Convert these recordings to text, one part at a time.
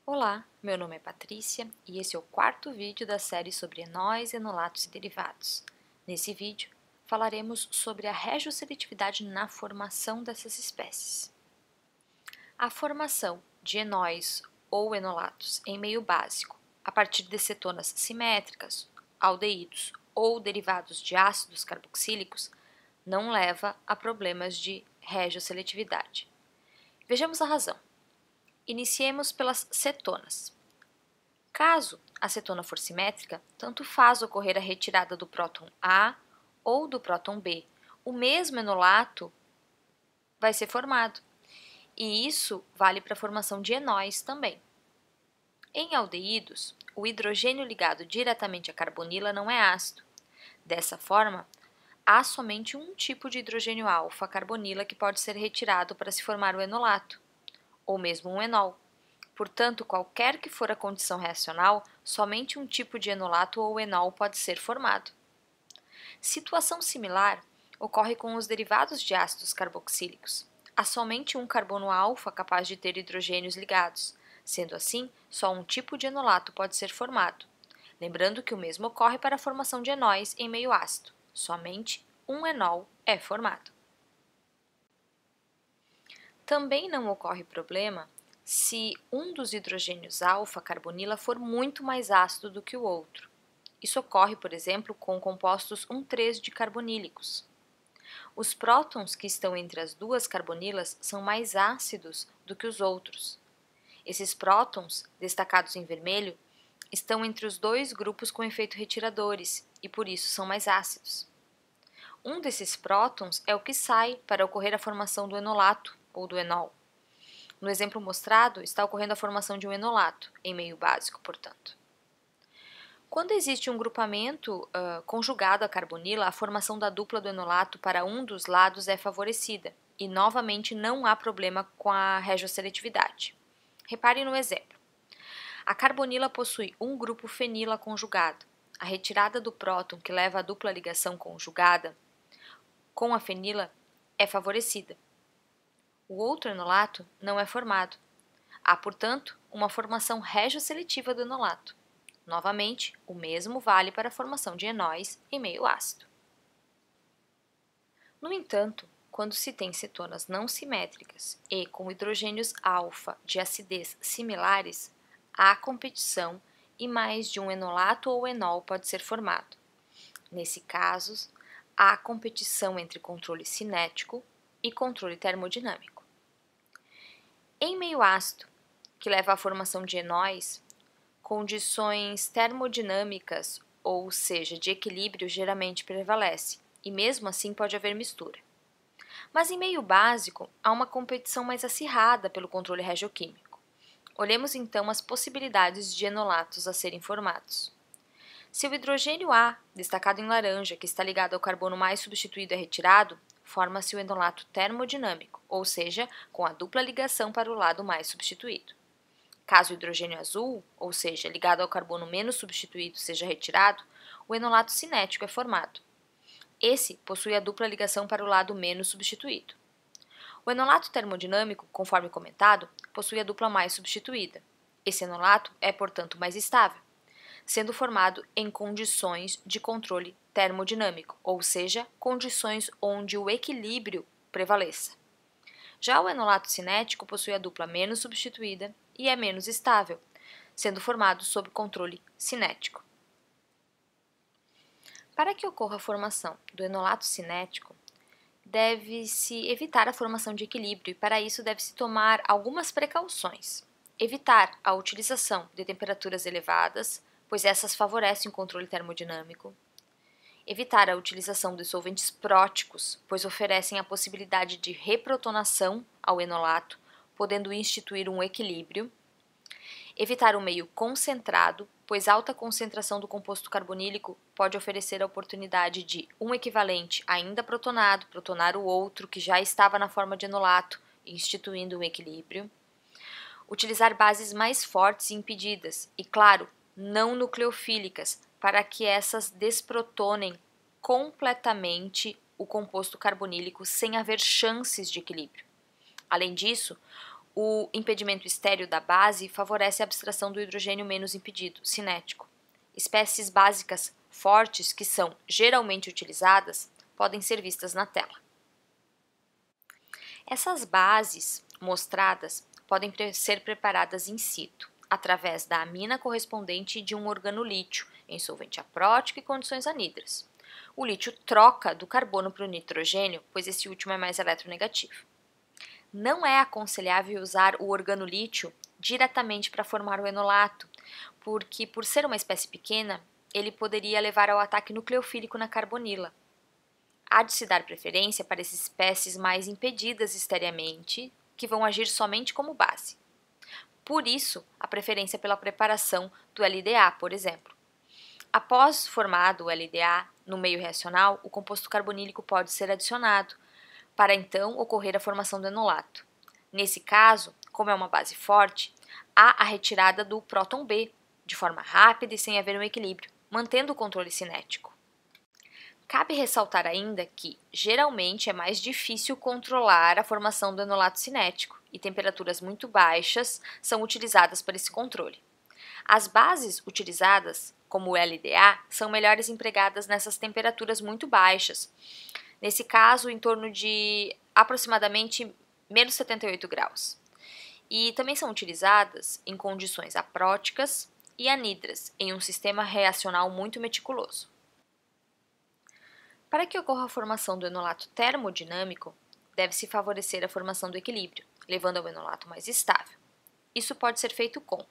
Olá, meu nome é Patrícia e esse é o quarto vídeo da série sobre enóis, enolatos e derivados. Nesse vídeo, falaremos sobre a regioseletividade na formação dessas espécies. A formação de enóis ou enolatos em meio básico, a partir de cetonas simétricas, aldeídos ou derivados de ácidos carboxílicos, não leva a problemas de regioseletividade. Vejamos a razão. Iniciemos pelas cetonas. Caso a cetona for simétrica, tanto faz ocorrer a retirada do próton A ou do próton B. O mesmo enolato vai ser formado. E isso vale para a formação de enóis também. Em aldeídos, o hidrogênio ligado diretamente à carbonila não é ácido. Dessa forma, há somente um tipo de hidrogênio alfa-carbonila que pode ser retirado para se formar o enolato, ou mesmo um enol. Portanto, qualquer que for a condição reacional, somente um tipo de enolato ou enol pode ser formado. Situação similar ocorre com os derivados de ácidos carboxílicos. Há somente um carbono alfa capaz de ter hidrogênios ligados. Sendo assim, só um tipo de enolato pode ser formado. Lembrando que o mesmo ocorre para a formação de enóis em meio ácido. Somente um enol é formado. Também não ocorre problema se um dos hidrogênios alfa-carbonila for muito mais ácido do que o outro. Isso ocorre, por exemplo, com compostos 1,3 de carbonílicos. Os prótons que estão entre as duas carbonilas são mais ácidos do que os outros. Esses prótons, destacados em vermelho, estão entre os dois grupos com efeito retiradores e por isso são mais ácidos. Um desses prótons é o que sai para ocorrer a formação do enolato ou do enol. No exemplo mostrado, está ocorrendo a formação de um enolato, em meio básico, portanto. Quando existe um grupamento conjugado à carbonila, a formação da dupla do enolato para um dos lados é favorecida, e novamente não há problema com a regioseletividade. Repare no exemplo. A carbonila possui um grupo fenila conjugado. A retirada do próton que leva à dupla ligação conjugada com a fenila é favorecida. O outro enolato não é formado. Há, portanto, uma formação regioseletiva do enolato. Novamente, o mesmo vale para a formação de enóis em meio ácido. No entanto, quando se tem cetonas não simétricas e com hidrogênios alfa de acidez similares, há competição e mais de um enolato ou enol pode ser formado. Nesse caso, há competição entre controle cinético e controle termodinâmico. Em meio ácido, que leva à formação de enóis, condições termodinâmicas, ou seja, de equilíbrio, geralmente prevalece, e mesmo assim pode haver mistura. Mas em meio básico, há uma competição mais acirrada pelo controle regioquímico. Olhemos então as possibilidades de enolatos a serem formados. Se o hidrogênio A, destacado em laranja, que está ligado ao carbono mais substituído é retirado, forma-se o enolato termodinâmico, ou seja, com a dupla ligação para o lado mais substituído. Caso o hidrogênio azul, ou seja, ligado ao carbono menos substituído, seja retirado, o enolato cinético é formado. Esse possui a dupla ligação para o lado menos substituído. O enolato termodinâmico, conforme comentado, possui a dupla mais substituída. Esse enolato é, portanto, mais estável, sendo formado em condições de controle termodinâmico, ou seja, condições onde o equilíbrio prevaleça. Já o enolato cinético possui a dupla menos substituída e é menos estável, sendo formado sob controle cinético. Para que ocorra a formação do enolato cinético, deve-se evitar a formação de equilíbrio e para isso deve-se tomar algumas precauções. Evitar a utilização de temperaturas elevadas, pois essas favorecem o controle termodinâmico. Evitar a utilização de solventes próticos, pois oferecem a possibilidade de reprotonação ao enolato, podendo instituir um equilíbrio. Evitar o meio concentrado, pois alta concentração do composto carbonílico pode oferecer a oportunidade de um equivalente ainda protonado protonar o outro que já estava na forma de enolato, instituindo um equilíbrio. Utilizar bases mais fortes e impedidas, e claro, não nucleofílicas, para que essas desprotonem completamente o composto carbonílico sem haver chances de equilíbrio. Além disso, O impedimento estéreo da base favorece a abstração do hidrogênio menos impedido, cinético. Espécies básicas fortes que são geralmente utilizadas podem ser vistas na tela. Essas bases mostradas podem ser preparadas in situ, através da amina correspondente de um organolítio em solvente aprótico e condições anidras. O lítio troca do carbono para o nitrogênio, pois esse último é mais eletronegativo. Não é aconselhável usar o organolítio diretamente para formar o enolato, porque, por ser uma espécie pequena, ele poderia levar ao ataque nucleofílico na carbonila. Há de se dar preferência para essas espécies mais impedidas esteriamente, que vão agir somente como base. Por isso, a preferência pela preparação do LDA, por exemplo. Após formado o LDA no meio reacional, o composto carbonílico pode ser adicionado, para então ocorrer a formação do enolato. Nesse caso, como é uma base forte, há a retirada do próton B, de forma rápida e sem haver um equilíbrio, mantendo o controle cinético. Cabe ressaltar ainda que, geralmente, é mais difícil controlar a formação do enolato cinético e temperaturas muito baixas são utilizadas para esse controle. As bases utilizadas, como o LDA, são melhores empregadas nessas temperaturas muito baixas, nesse caso em torno de aproximadamente menos 78 graus. E também são utilizadas em condições apróticas e anidras, em um sistema reacional muito meticuloso. Para que ocorra a formação do enolato termodinâmico, deve-se favorecer a formação do equilíbrio, levando ao enolato mais estável. Isso pode ser feito com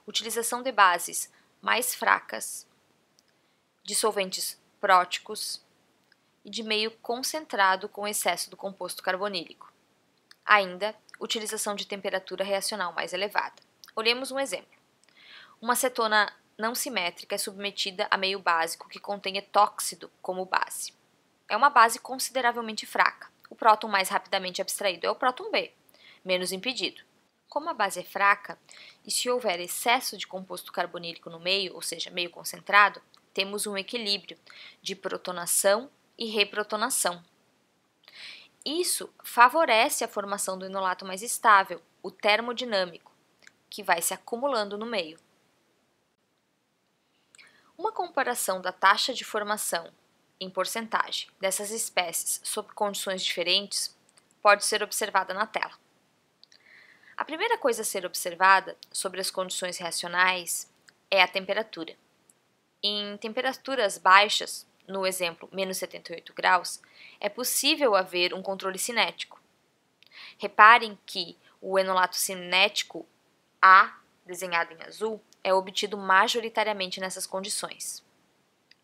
utilização de bases mais fracas, de solventes próticos e de meio concentrado com excesso do composto carbonílico. Ainda, utilização de temperatura reacional mais elevada. Olhemos um exemplo. Uma cetona não simétrica é submetida a meio básico que contém etóxido como base. É uma base consideravelmente fraca. O próton mais rapidamente abstraído é o próton B, menos impedido. Como a base é fraca, e se houver excesso de composto carbonílico no meio, ou seja, meio concentrado, temos um equilíbrio de protonação e reprotonação. Isso favorece a formação do enolato mais estável, o termodinâmico, que vai se acumulando no meio. Uma comparação da taxa de formação em porcentagem dessas espécies sob condições diferentes pode ser observada na tela. A primeira coisa a ser observada sobre as condições reacionais é a temperatura. Em temperaturas baixas, no exemplo menos 78 graus, é possível haver um controle cinético. Reparem que o enolato cinético A, desenhado em azul, é obtido majoritariamente nessas condições.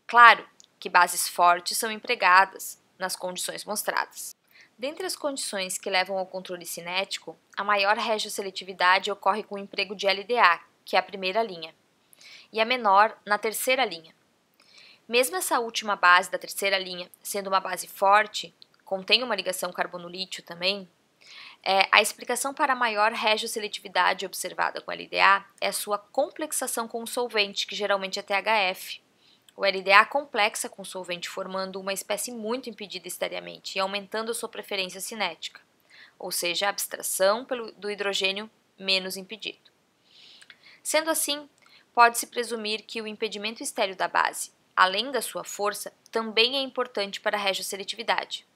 Claro que bases fortes são empregadas nas condições mostradas. Dentre as condições que levam ao controle cinético, a maior regioseletividade ocorre com o emprego de LDA, que é a primeira linha, e a menor na terceira linha. Mesmo essa última base da terceira linha sendo uma base forte, contém uma ligação carbono-lítio também, a explicação para a maior regioseletividade observada com LDA é a sua complexação com o solvente, que geralmente é THF. O LDA complexa com o solvente, formando uma espécie muito impedida esteriamente e aumentando a sua preferência cinética, ou seja, a abstração do hidrogênio menos impedido. Sendo assim, pode-se presumir que o impedimento estéreo da base, além da sua força, também é importante para a regioseletividade.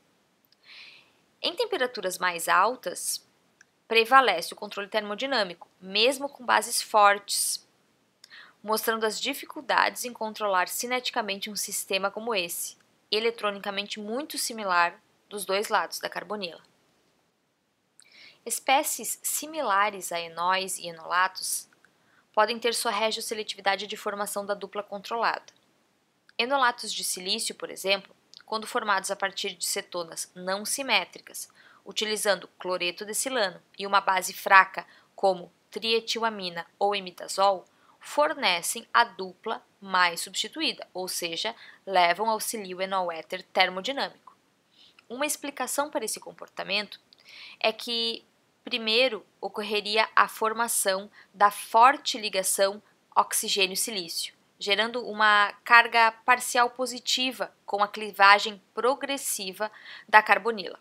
Em temperaturas mais altas, prevalece o controle termodinâmico, mesmo com bases fortes, mostrando as dificuldades em controlar cineticamente um sistema como esse, eletronicamente muito similar dos dois lados da carbonila. Espécies similares a enóis e enolatos podem ter sua regioseletividade de formação da dupla controlada. Enolatos de silício, por exemplo, quando formados a partir de cetonas não simétricas, utilizando cloreto de silano e uma base fraca como trietilamina ou imidazol, fornecem a dupla mais substituída, ou seja, levam ao silil-enol éter termodinâmico. Uma explicação para esse comportamento é que, primeiro, ocorreria a formação da forte ligação oxigênio-silício, gerando uma carga parcial positiva com a clivagem progressiva da carbonila.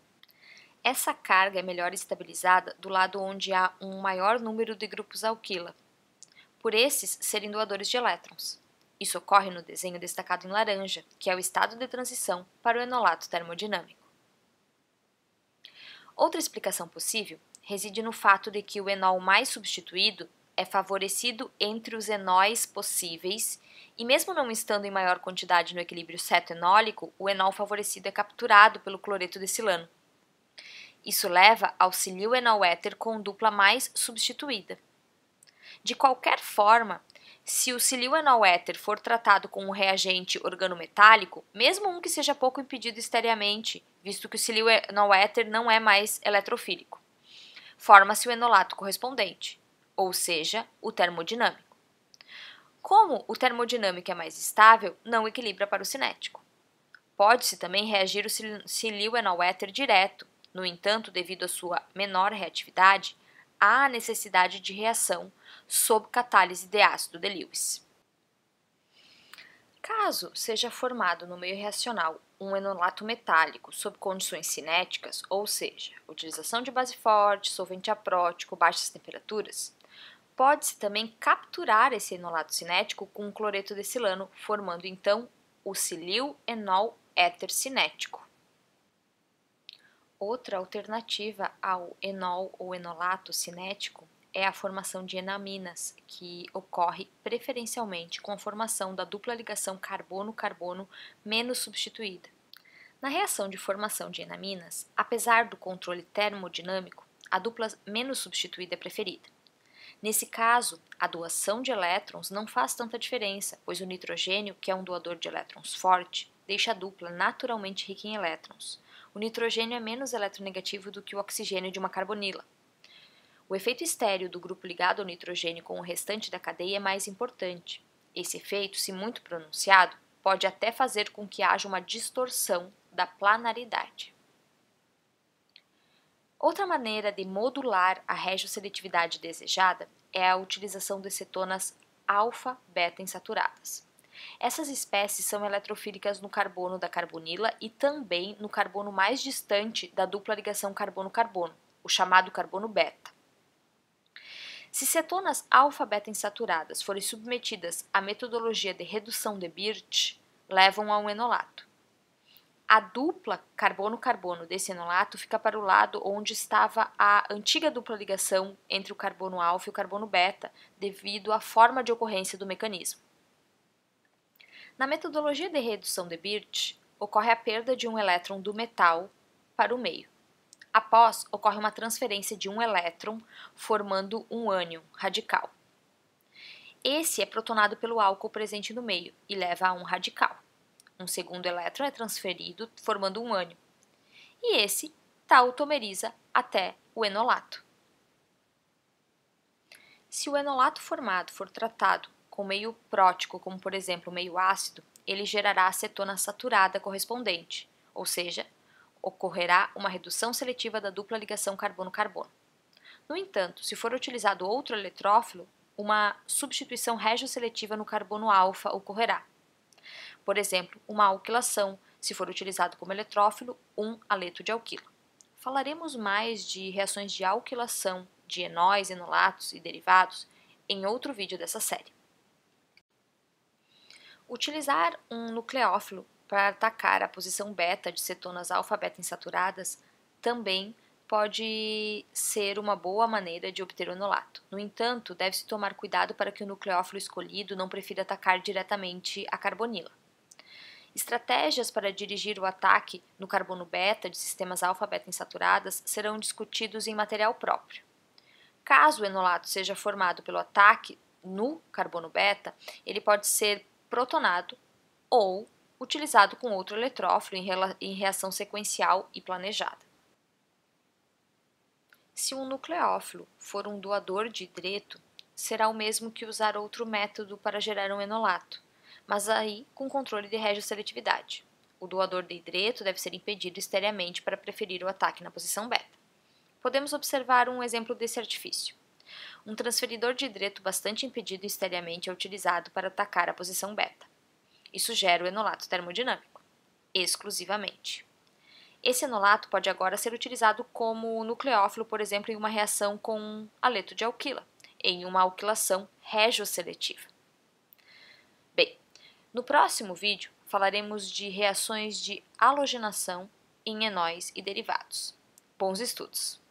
Essa carga é melhor estabilizada do lado onde há um maior número de grupos alquila, por esses serem doadores de elétrons. Isso ocorre no desenho destacado em laranja, que é o estado de transição para o enolato termodinâmico. Outra explicação possível reside no fato de que o enol mais substituído é favorecido entre os enóis possíveis e, mesmo não estando em maior quantidade no equilíbrio ceto-enólico, o enol favorecido é capturado pelo cloreto de silano. Isso leva ao silil-enol éter com dupla mais substituída. De qualquer forma, se o silil-enol éter for tratado com um reagente organometálico, mesmo um que seja pouco impedido esteriamente, visto que o silil-enol éter não é mais eletrofílico, forma-se o enolato correspondente, ou seja, o termodinâmico. Como o termodinâmico é mais estável, não equilibra para o cinético. Pode-se também reagir o silil-enol éter direto, no entanto, devido à sua menor reatividade, há a necessidade de reação sob catálise de ácido de Lewis. Caso seja formado no meio reacional um enolato metálico sob condições cinéticas, ou seja, utilização de base forte, solvente aprótico, baixas temperaturas, pode-se também capturar esse enolato cinético com um cloreto de silano, formando então o silil-enol éter cinético. Outra alternativa ao enol ou enolato cinético é a formação de enaminas, que ocorre preferencialmente com a formação da dupla ligação carbono-carbono menos substituída. Na reação de formação de enaminas, apesar do controle termodinâmico, a dupla menos substituída é preferida. Nesse caso, a doação de elétrons não faz tanta diferença, pois o nitrogênio, que é um doador de elétrons forte, deixa a dupla naturalmente rica em elétrons. O nitrogênio é menos eletronegativo do que o oxigênio de uma carbonila. O efeito estéreo do grupo ligado ao nitrogênio com o restante da cadeia é mais importante. Esse efeito, se muito pronunciado, pode até fazer com que haja uma distorção da planaridade. Outra maneira de modular a regioseletividade desejada é a utilização de cetonas alfa-beta insaturadas. Essas espécies são eletrofílicas no carbono da carbonila e também no carbono mais distante da dupla ligação carbono-carbono, o chamado carbono beta. Se cetonas alfa-beta insaturadas forem submetidas à metodologia de redução de Birch, levam a um enolato. A dupla carbono-carbono desse enolato fica para o lado onde estava a antiga dupla ligação entre o carbono alfa e o carbono beta, devido à forma de ocorrência do mecanismo. Na metodologia de redução de Birch, ocorre a perda de um elétron do metal para o meio. Após, ocorre uma transferência de um elétron, formando um ânion radical. Esse é protonado pelo álcool presente no meio e leva a um radical. Um segundo elétron é transferido, formando um ânion. E esse tautomeriza até o enolato. Se o enolato formado for tratado com meio prótico, como por exemplo meio ácido, ele gerará acetona saturada correspondente, ou seja, ocorrerá uma redução seletiva da dupla ligação carbono-carbono. No entanto, se for utilizado outro eletrófilo, uma substituição regioseletiva no carbono alfa ocorrerá. Por exemplo, uma alquilação, se for utilizado como eletrófilo, um aleto de alquila. Falaremos mais de reações de alquilação de enóis, enolatos e derivados em outro vídeo dessa série. Utilizar um nucleófilo para atacar a posição beta de cetonas alfa-beta insaturadas também pode ser uma boa maneira de obter o enolato. No entanto, deve-se tomar cuidado para que o nucleófilo escolhido não prefira atacar diretamente a carbonila. Estratégias para dirigir o ataque no carbono beta de sistemas alfa-beta insaturadas serão discutidos em material próprio. Caso o enolato seja formado pelo ataque no carbono beta, ele pode ser protonado ou utilizado com outro eletrófilo em reação sequencial e planejada. Se um nucleófilo for um doador de hidreto, será o mesmo que usar outro método para gerar um enolato, mas aí com controle de regioseletividade. O doador de hidreto deve ser impedido esteriamente para preferir o ataque na posição beta. Podemos observar um exemplo desse artifício. Um transferidor de hidreto bastante impedido esteriamente é utilizado para atacar a posição beta. Isso gera o enolato termodinâmico, exclusivamente. Esse enolato pode agora ser utilizado como nucleófilo, por exemplo, em uma reação com haleto de alquila, em uma alquilação regioseletiva. Bem, no próximo vídeo falaremos de reações de halogenação em enóis e derivados. Bons estudos!